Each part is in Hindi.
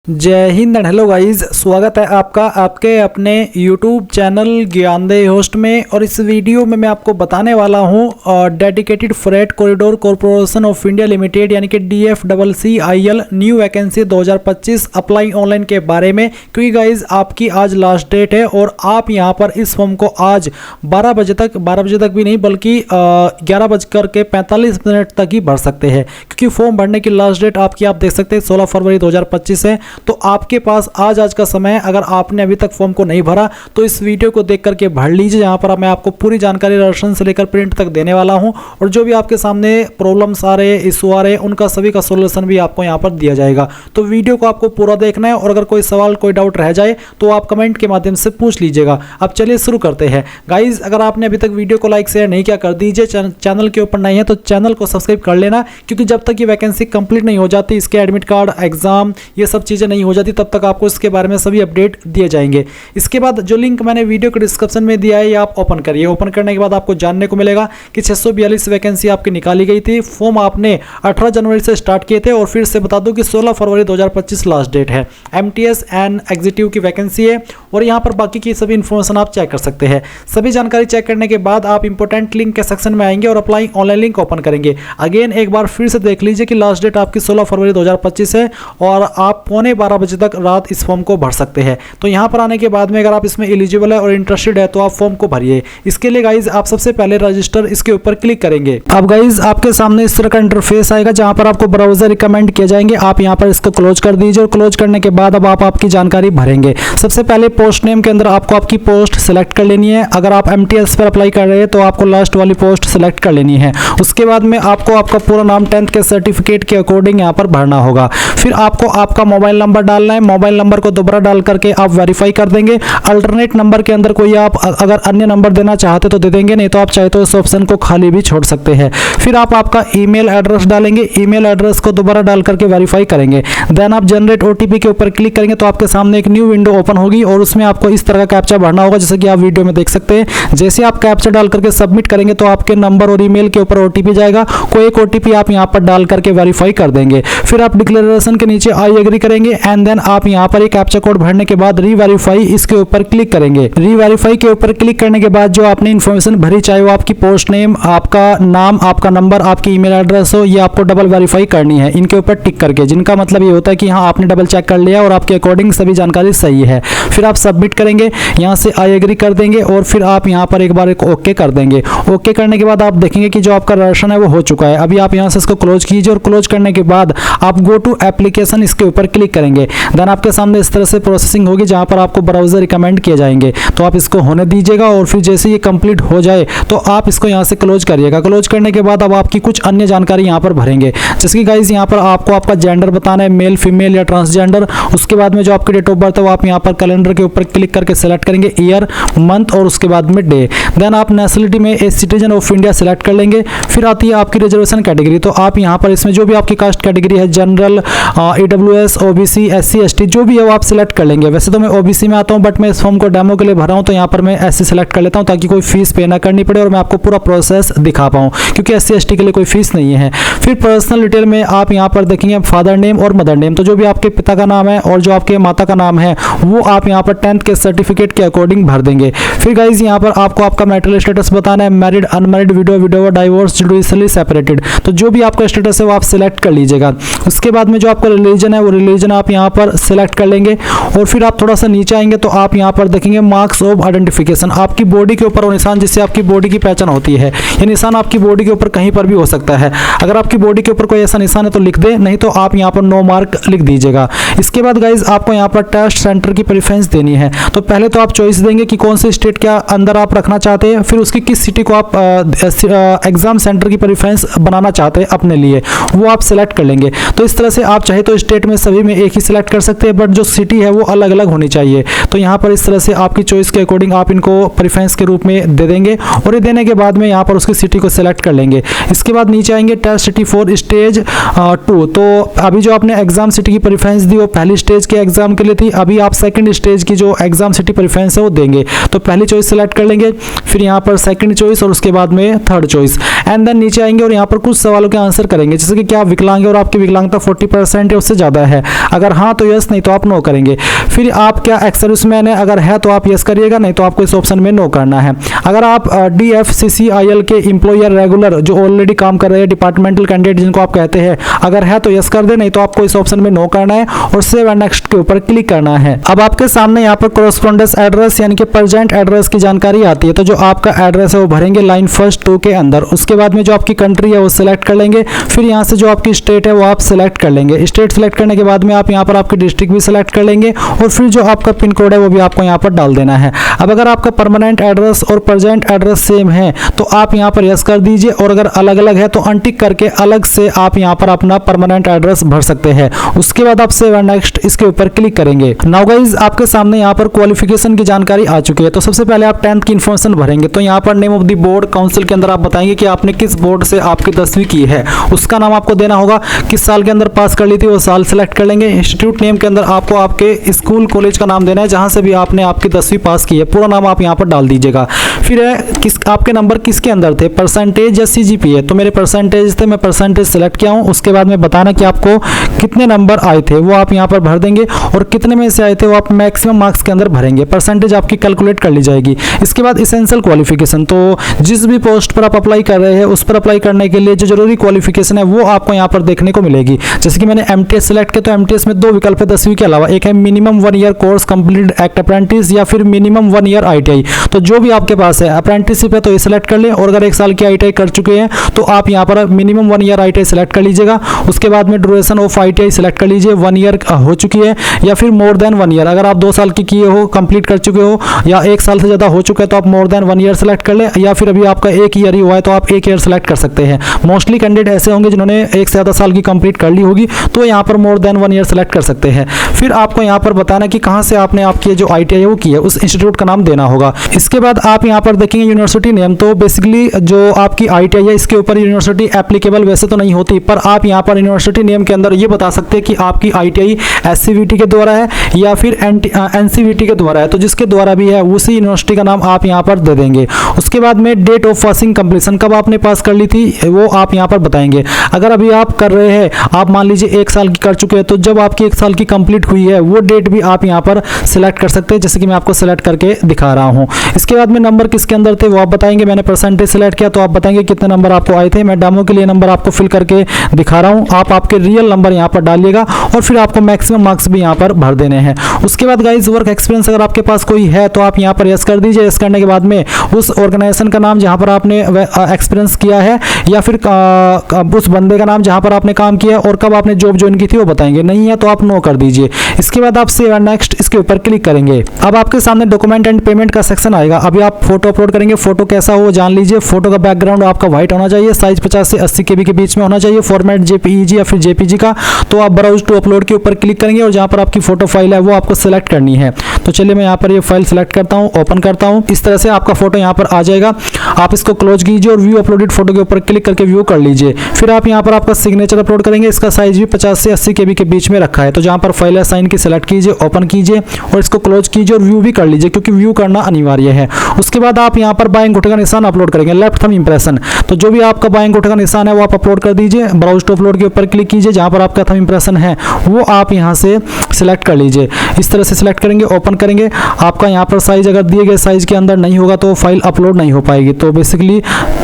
जय हिंद एंड हेलो गाइस, स्वागत है आपका आपके अपने यूट्यूब चैनल ज्ञानदेह होस्ट में। और इस वीडियो में मैं आपको बताने वाला हूं dedicated freight corridor corporation of India limited यानी कि DFCCIL new vacancy 2025 apply online के बारे में। क्योंकि गाइस आपकी आज लास्ट डेट है और आप यहां पर इस फॉर्म को आज 12 बजे तक भी नहीं बल्कि 11:45 तक ही भर सकते हैं। क्योंकि फॉर्म भरने की लास्ट डेट आपकी आप देख सकते हैं 16 फरवरी 2025 है। तो आपके पास आज का समय है। अगर आपने अभी तक फॉर्म को नहीं भरा तो इस वीडियो को देख करके भर लीजिए। यहाँ पर मैं आपको पूरी जानकारी राशन से लेकर प्रिंट तक देने वाला हूँ और जो भी आपके सामने प्रॉब्लम्स आ रहे, इशू आ रहे, उनका सभी का सोल्यूशन भी आपको यहाँ पर दिया जाएगा। तो वीडियो को आपको पूरा देखना है और अगर कोई सवाल कोई डाउट रह जाए तो आप कमेंट के माध्यम से पूछ लीजिएगा। अब चलिए शुरू करते हैं। गाइज अगर आपने अभी तक वीडियो को लाइक शेयर नहीं किया कर दीजिए। चैनल के ऊपर नहीं है तो चैनल को सब्सक्राइब कर लेना, क्योंकि जब तक ये वैकेंसी कंप्लीट नहीं हो जाती, इसके एडमिट कार्ड, एग्जाम, ये सब चीज़ें नहीं हो जाती, तब तक आपको इसके बारे में सभी अपडेट दिए जाएंगे। इसके बाद जो लिंक मैंने वीडियो के डिस्क्रिप्शन में दिया है ये आप ओपन करिए। ओपन करने के बाद आपको जानने को मिलेगा कि 642 वैकेंसी आपकी निकाली गई थी। फॉर्म आपने 18 जनवरी से स्टार्ट किए थे और फिर से बता दूं कि 16 फरवरी 2025 लास्ट डेट है। MTS एंड एग्जीक्यूटिव की वैकेंसी है और यहाँ पर बाकी की सभी इंफॉर्मेशन आप चेक कर सकते हैं। सभी जानकारी चेक करने के बाद आप इंपोर्टेंट लिंक के सेक्शन में आएंगे और अप्लाई ऑनलाइन लिंक ओपन करेंगे। अगेन एक बार फिर से देख लीजिए कि लास्ट डेट आपकी 16 फरवरी 2025 है और आप 11:15 बजे तक रात इस फॉर्म को भर सकते हैं। तो यहाँ पर आने के बाद में अगर आप इसमें एलिजिबल है और इंटरेस्टेड है तो आप फॉर्म को भरिए। इसके लिए गाइज आप सबसे पहले रजिस्टर इसके ऊपर क्लिक करेंगे। अब गाइज आपके सामने इस तरह का इंटरफेस आएगा जहाँ पर आपको ब्राउजर रिकमेंड किए जाएंगे। आप यहाँ पर इसको क्लोज कर दीजिए और क्लोज करने के बाद अब आप आपकी जानकारी भरेंगे। सबसे पहले पोस्ट नेम के अंदर आपको आपकी पोस्ट सिलेक्ट कर लेनी है। अगर आप MTS पर अप्लाई कर रहे हैं तो आपको लास्ट वाली पोस्ट सिलेक्ट कर लेनी है। उसके बाद में आपको आपका पूरा नाम 10th के सर्टिफिकेट के अकॉर्डिंग यहाँ पर भरना होगा। फिर आपको आपका मोबाइल नंबर डालना है। मोबाइल नंबर को दोबारा डाल करके आप वेरीफाई कर देंगे। अल्टरनेट नंबर के अंदर कोई आप अगर अन्य नंबर देना चाहते तो दे देंगे, नहीं तो आप चाहे तो इस ऑप्शन को खाली भी छोड़ सकते हैं। फिर आप आपका ईमेल एड्रेस डालेंगे। ईमेल एड्रेस को दोबारा डाल करके वेरीफाई करेंगे। देन आप जनरेट OTP के ऊपर क्लिक करेंगे तो आपके सामने एक न्यू विंडो ओपन होगी और उसमें आपको इस तरह का कैप्चा भरना होगा जैसे कि आप वीडियो में देख सकते हैं। जैसे आप कैप्चा डाल करके सबमिट करेंगे तो आपके नंबर और ईमेल के ऊपर OTP जाएगा। कोई एक OTP आप यहाँ पर डाल करके वेरीफाई कर देंगे। फिर आप डिक्लेरेशन के नीचे आई एग्री करेंगे एंड देन आप यहाँ पर एक कैप्चा कोड भरने के बाद रीवेरीफाई इसके ऊपर क्लिक करेंगे। रीवेरीफाई के ऊपर क्लिक करने के बाद जो आपने इन्फॉर्मेशन भरी, चाहे वो आपकी पोस्ट नेम, आपका नाम, आपका नंबर, आपकी ईमेल एड्रेस हो, ये आपको डबल वेरीफाई करनी है इनके ऊपर टिक करके, जिनका मतलब ये होता है कि हाँ आपने डबल चेक कर लिया और आपके अकॉर्डिंग सभी जानकारी सही है। फिर आप सबमिट करेंगे, यहाँ से आई एग्री कर देंगे और फिर आप यहाँ पर एक बार ओके कर देंगे। ओके करने के बाद आप देखेंगे कि जो आपका राशन है वो हो चुका है। अभी आप यहाँ से इसको क्लोज कीजिए और क्लोज करने के बाद आप गो टू एप्लीकेशन इसके ऊपर क्लिक करेंगे। देन आपके सामने इस तरह से प्रोसेसिंग होगी जहाँ पर आपको ब्राउजर रिकमेंड किए जाएंगे, तो आप इसको होने दीजिएगा और फिर जैसे ये कंप्लीट हो जाए तो आप इसको यहाँ से क्लोज करिएगा। क्लोज करने के बाद अब आपकी कुछ अन्य जानकारी यहाँ पर भरेंगे, जैसे कि गाइज यहाँ पर आपको आपका जेंडर बताना है, मेल, फीमेल या ट्रांसजेंडर। उसके बाद में जो आपकी डेट ऑफ बर्थ है वो आप यहाँ पर कैलेंडर के ऊपर क्लिक करके सेलेक्ट करेंगे, ईयर, मंथ और उसके बाद में डे। देन आप नेशनलिटी में a citizen of India select कर लेंगे। फिर आती है आपकी रिजर्वेशन कैटेगरी, तो आप यहाँ पर इसमें जो भी आपकी कास्ट कैटेगरी है, general, EWS, OBC, SC, ST जो भी है वो आप सिलेक्ट कर लेंगे। वैसे तो मैं OBC में आता हूँ बट मैं इस फॉर्म को डेमो के लिए भरा हूँ तो यहाँ पर मैं SC सेलेक्ट कर लेता हूँ ताकि कोई फीस पे ना करनी पड़े और मैं आपको पूरा प्रोसेस दिखा पाऊँ, क्योंकि SC ST के लिए कोई फीस नहीं है। फिर पर्सनल डिटेल में आप यहाँ पर देखेंगे फादर नेम और मदर नेम, तो जो भी आपके पिता का नाम है और जो आपके माता का नाम है वो आप यहाँ पर 10th के सर्टिफिकेट के अकॉर्डिंग भर देंगे। फिर गाइज यहाँ पर आपको आपका मैरिटल स्टेटस बताना है, married, unmarried, widower, divorce, judicially separated, तो जो भी आपका स्टेटस है वो आप सिलेक्ट कर लीजिएगा। उसके बाद में जो आपका रिलीजन है वो रिलीजन आप यहाँ पर सिलेक्ट कर लेंगे और फिर आप थोड़ा सा नीचे आएंगे तो आप यहाँ पर देखेंगे मार्क्स ऑफ आइडेंटिफिकेशन। आपकी बॉडी के ऊपर वो निशान जिससे आपकी बॉडी की पहचान होती है, ये निशान आपकी बॉडी के ऊपर कहीं पर भी हो सकता है। अगर आपकी बॉडी के ऊपर कोई ऐसा निशान है तो लिख दे, नहीं तो आप यहाँ पर नो मार्क लिख दीजिएगा। इसके बाद गाइज आपको यहाँ पर टेस्ट सेंटर की प्रेफरेंस देनी है, तो पहले तो आप चॉइस देंगे कि कौन से स्टेट के अंदर आप रखना चाहते हैं, फिर उसकी किस सिटी को आप एग्जाम सेंटर की प्रेफरेंस बनाना चाहते हैं अपने लिए, वो आप सिलेक्ट कर लेंगे। तो इस तरह से आप चाहे तो स्टेट में सभी में एक ही सिलेक्ट कर सकते हैं, बट जो सिटी है वो अलग अलग होनी चाहिए। तो यहाँ पर इस तरह से आपकी चॉइस के अकॉर्डिंग आप इनको प्रेफरेंस के रूप में दे देंगे और ये देने के बाद में यहाँ पर उसकी सिटी को सिलेक्ट कर लेंगे। इसके बाद नीचे आएंगे टेस्ट सिटी फॉर स्टेज 2, तो अभी जो आपने एग्जाम सिटी की प्रेफरेंस दी वो पहली स्टेज के एग्जाम के लिए थी, अभी आप सेकंड स्टेज की जो एग्जाम सिटी प्रेफरेंस है वो देंगे। तो पहली चॉइस सिलेक्ट कर लेंगे, फिर यहाँ पर सेकंड चॉइस और उसके बाद में थर्ड चॉइस, एंड देन नीचे आएंगे और यहाँ पर कुछ सवालों के आंसर करेंगे, जैसे कि क्या आप विकलांग है और आपकी विकलांगता 40% है उससे ज़्यादा है। अगर हाँ तो यस, नहीं तो आप नो करेंगे। फिर आप क्या एक्स सर्विसमैन है, अगर है तो आप यस करिएगा, नहीं तो आपको इस ऑप्शन में नो करना है। अगर आप DFCCIL के एम्प्लॉयर रेगुलर जो ऑलरेडी काम कर रहे हैं, डिपार्टमेंटल कैंडिडेट जिनको आप कहते हैं, अगर है तो यस कर दे, नहीं तो आपको इस ऑप्शन में नो करना है और सेव एंड नेक्स्ट के ऊपर क्लिक करना है। अब आपके सामने यहाँ पर कॉरेस्पॉन्डेंस एड्रेस यानी कि प्रेजेंट एड्रेस की जानकारी आती है। तो जो आपका एड्रेस है वो भरेंगे लाइन फर्स्ट 2 के अंदर। उसके बाद में जो आपकी कंट्री है वो सिलेक्ट कर लेंगे। फिर यहाँ से जो आपकी स्टेट है वो आप सिलेक्ट कर लेंगे। स्टेट सिलेक्ट करने के बाद में आप यहाँ पर आपकी डिस्ट्रिक्ट भी सिलेक्ट कर लेंगे और फिर जो आपका पिन कोड है वो भी आपको यहाँ पर डाल देना है। अब अगर आपका परमानेंट एड्रेस और प्रेजेंट एड्रेस सेम है तो आप यहाँ पर यस कर दीजिए, और अगर अलग अलग है तो अनटिक करके अलग से आप यहाँ पर अपना परमानेंट एड्रेस भर सकते हैं। उसके बाद आप सेव एंड नेक्स्ट इसके ऊपर क्लिक करेंगे। नाउ गाइस आपके सामने यहाँ पर क्वालिफिकेशन की जानकारी आ चुकी है। तो सबसे पहले आप 10th की इन्फॉर्मेशन भरेंगे। तो यहाँ पर name of the board council के अंदर आप बताएंगे कि आपने किस बोर्ड से आपकी 10वीं की है, उसका नाम आपको देना होगा। किस साल के अंदर पास कर ली थी वो साल सेलेक्ट कर लेंगे। इंस्टीट्यूट नेम के अंदर आपको आपके स्कूल कॉलेज का नाम देना है जहाँ से भी आपने आपकी 10वीं पास की है, पूरा नाम आप यहाँ पर डाल दीजिएगा। फिर है आपके नंबर किसके अंदर थे, परसेंटेज या CGPA। तो मेरे परसेंटेज थे, मैं परसेंटेज सेलेक्ट किया हूँ। उसके बाद में बताना कि आपको कितने नंबर आए थे वो आप यहाँ पर भर देंगे, और कितने में से आए थे वो आप मैक्सिमम मार्क्स के अंदर भरेंगे। परसेंटेज आपकी कैलकुलेट कर ली जाएगी। इसके बाद इसेंशियल क्वालिफिकेशन, तो जिस भी पोस्ट पर आप अप्लाई कर रहे हैं उस पर अप्लाई करने के लिए जो जरूरी क्वालिफिकेशन है वो आपको यहाँ पर देखने को मिलेगी। जैसे कि मैंने MTS सेलेक्ट किया, तो MTS में 2 विकल्प है 10वीं के अलावा। एक है minimum 1 year course complete act apprentice या फिर मिनिमम 1 ईयर ITI। तो जो भी आपके पास है अप्रेंटिसशिप है तो ये सेलेक्ट कर लें, और अगर 1 साल की ITI कर चुके हैं तो आप यहाँ पर मिनिमम 1 ईयर ITI सेलेक्ट कर लीजिएगा। उसके बाद में ड्यूरेशन ऑफ ITI सेलेक्ट कर लीजिए, 1 ईयर हो चुकी है या फिर मोर देन 1 ईयर। अगर आप 2 साल की किए हो, कंप्लीट कर चुके हो, या 1 साल से ज़्यादा हो चुका है तो आप मोर देन 1 ईयर सेलेक्ट कर ले, या फिर अभी आपका 1 ईयर ही हुआ है तो आप 1 ईयर सेलेक्ट कर सकते हैं। मोस्टली कैंडिडेट ऐसे होंगे जिन्होंने 1 से ज़्यादा साल की कंप्लीट कर ली होगी, तो यहाँ पर मोर देन 1 ईयर सेलेक्ट कर सकते हैं। फिर आपको यहाँ पर बताना कि कहाँ से आपने आपकी जो ITI है वो की है, उस इंस्टीट्यूट का नाम देना होगा। इसके बाद आप यहाँ पर देखेंगे यूनिवर्सिटी नेम। तो बेसिकली जो आपकी ITI है इसके ऊपर यूनिवर्सिटी एप्लीकेबल वैसे तो नहीं होती, पर आप यहाँ पर यूनिवर्सिटी नेम के अंदर ये बता सकते हैं कि आपकी ITI SCVT के द्वारा है या फिर NCVT के द्वारा है। तो जिसके द्वारा भी है उसी यूनिवर्सिटी का नाम आप यहाँ पर दे देंगे। उसके बाद में डेट ऑफ पासिंग कंप्लीशन, कब आपने पास कर ली थी वो आप यहाँ पर बताएंगे। अगर अभी आप कर रहे हैं, आप मान लीजिए 1 साल की कर चुके हैं, तो जब आपकी 1 साल की कंप्लीट हुई है वो डेट भी आप यहाँ पर सिलेक्ट कर सकते हैं, जैसे कि मैं आपको सिलेक्ट करके दिखा रहा हूँ। इसके बाद में नंबर किसके अंदर थे वो आप बताएंगे। मैंने परसेंटेज सिलेक्ट किया तो आप बताएंगे कितने नंबर आपको आए थे। मैं डेमो के लिए नंबर आपको फिल करके दिखा रहा हूँ, आप आपके रियल नंबर यहाँ पर डालिएगा और फिर आपको मैक्सिमम मार्क्स भी यहाँ पर भर देने हैं। उसके बाद गाइस वर्क एक्सपीरियंस अगर आपके पास कोई है तो आप यहाँ पर यस कर दीजिए। यस करने के बाद में उस ऑर्गेनाइजेशन का नाम जहाँ पर आपने एक्सपीरियंस किया है या फिर उस बंदे का नाम जहाँ पर आपने काम किया और कब आपने जॉब ज्वाइन की थी वो बताएंगे। नहीं है तो आप नो कर दीजिए। इसके बाद आप सेव एंड नेक्स्ट इसके ऊपर क्लिक करेंगे। अब आपके सामने डॉक्यूमेंट एंड पेमेंट का सेक्शन आएगा। अभी आप फोटो अपलोड करेंगे, फोटो कैसा हो जान लीजिए। फोटो का बैकग्राउंड आपका व्हाइट होना चाहिए, साइज 50 से 80 KB के बीच में होना चाहिए, फॉर्मेट JPEG या फिर JPG का। तो आप ब्राउज टू अपलोड के ऊपर क्लिक करेंगे और जहाँ पर आपकी फोटो फाइल है वो आपको सिलेक्ट करनी है। तो चलिए मैं यहाँ पर ये फाइल सिलेक्ट करता हूँ, ओपन करता हूँ। इस तरह से आपका फोटो यहाँ पर आ जाएगा। आप इसको क्लोज कीजिए और व्यू अपलोडेड फोटो के ऊपर क्लिक करके व्यू कर लीजिए। फिर आप यहाँ पर आपका सिग्नेचर अपलोड करेंगे। इसका साइज भी 50 से 80 KB के बीच में रखा है। तो जहाँ पर फाइल है साइन की सिलेक्ट कीजिए, ओपन कीजिए और इसको क्लोज कीजिए और व्यू भी कर लीजिए क्योंकि व्यू करना अनिवार्य है। उसके बाद आप यहाँ पर बाएं अंगूठे का निशान अपलोड करेंगे, लेफ्ट थंब इंप्रेशन। तो जो भी आपका बाएं अंगूठे का निशान है वो आप अपलोड कर दीजिए। ब्राउज टू अपलोड के ऊपर क्लिक कीजिए, जहाँ पर आपका थंब इंप्रेशन है वो आप यहाँ से सिलेक्ट कर लीजिए। इस तरह से सिलेक्ट करेंगे, ओपन करेंगे। आपका यहाँ पर साइज अगर दिए गए साइज के अंदर नहीं होगा तो फाइल अपलोड नहीं हो पाएगी। तो बेसिकली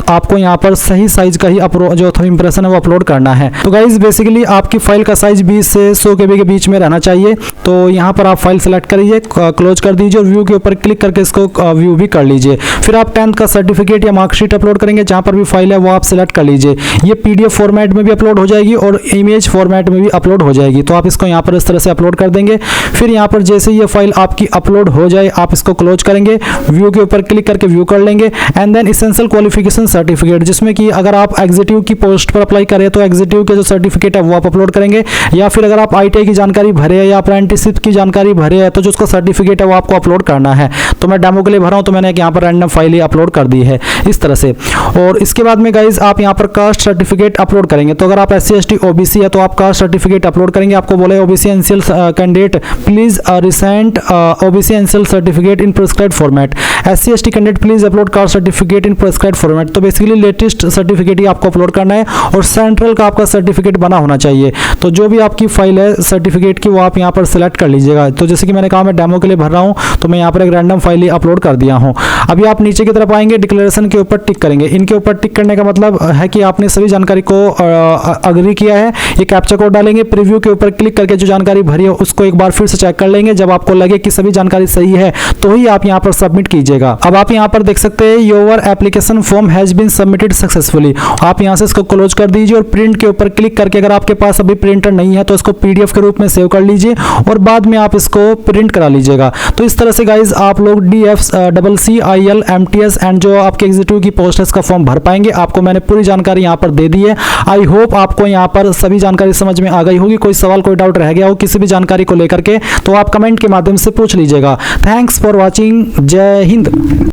आपको यहाँ पर सही साइज का ही जो थंब इंप्रेशन है वो अपलोड करना है। तो गाइज बेसिकली आपकी फाइल का साइज 20 से 100 KB के बीच में रहना चाहिए। तो यहाँ पर आप फाइल सेलेक्ट करिए, क्लोज कर दीजिए और व्यू के ऊपर क्लिक करके इसको व्यू भी कर लीजिए। फिर आप 10th का सर्टिफिकेट या मार्कशीट अपलोड करेंगे, जहाँ पर भी फाइल है वो आप सिलेक्ट कर लीजिए। ये PDF फॉर्मेट में भी अपलोड हो जाएगी और इमेज फॉर्मेट में भी अपलोड हो जाएगी। तो आप इसको यहाँ पर इस तरह से अपलोड कर देंगे। फिर यहाँ पर जैसे ये फाइल आपकी अपलोड हो जाए आप इसको क्लोज करेंगे, व्यू के ऊपर क्लिक करके व्यू कर लेंगे। And then essential qualification certificate, जिसमें कि अगर आप एग्जीक्यूटिव की पोस्ट पर अप्लाई करें तो एग्जीक्यूटिव के जो सर्टिफिकेट है वो आप अपलोड करेंगे, या फिर अगर आप ITI की जानकारी भरे या अप्रेंटिसशिप की जानकारी भरे है तो जो उसका सर्टिफिकेट है वो आपको अपलोड करना है। तो मैं डेमो के लिए भरा हूँ तो मैंने यहाँ पर रैंडम फाइल ही अपलोड कर दी है इस तरह से। और इसके बाद में गाइज आप यहाँ पर कास्ट सर्टिफिकेट अपलोड करेंगे। तो अगर आप SC ST OBC है तो आप कास्ट सर्टिफिकेट अपलोड करेंगे। आपको बोले OBC essential candidate please recent OBC NCL certificate in prescribed format. SC/ST candidate please upload caste certificate in prescribed format. तो बेसिकली लेटेस्ट सर्टिफिकेट ही आपको अपलोड करना है और सेंट्रल का आपका सर्टिफिकेट बना होना चाहिए। तो जो भी आपकी फाइल है सर्टिफिकेट की वो आप यहाँ पर सिलेक्ट कर लीजिएगा। तो जैसे कि मैंने कहा मैं डेमो के लिए भर रहा हूँ, तो मैं यहाँ पर एक रैंडम फाइल ही अपलोड कर दिया हूँ। अभी आप नीचे की तरफ आएंगे, डिक्लेरेशन के ऊपर टिक करेंगे। इनके ऊपर टिक करने का मतलब है कि आपने सभी जानकारी को अग्री किया है। ये कैप्चा कोड डालेंगे, प्रीव्यू के ऊपर क्लिक करके जो जानकारी भरी है उसको एक बार फिर से चेक कर लेंगे। जब आपको लगे कि सभी जानकारी सही है तो ही आप यहाँ पर सबमिट कीजिएगा। अब आप यहाँ पर देख सकते हैं your application form has been submitted successfully. आप यहाँ से इसको क्लोज कर दीजिए और प्रिंट के ऊपर क्लिक करके, अगर आपके पास अभी प्रिंटर नहीं है तो इसको PDF के रूप में सेव कर लीजिए और बाद में आप इसको प्रिंट करा लीजिएगा। तो इस तरह से गाइज आप लोग DFCCIL MTS एंड जो आपके एग्जीक्यूटिव की पोस्ट है इसका फॉर्म भर पाएंगे। आपको मैंने पूरी जानकारी यहाँ पर दे दी है। आई होप आपको यहाँ पर सभी जानकारी समझ में आ गई होगी। कोई सवाल कोई डाउट रह गया हो किसी भी जानकारी को लेकर के तो आप कमेंट के माध्यम से पूछ लीजिएगा। Thanks for watching. जय हिंद।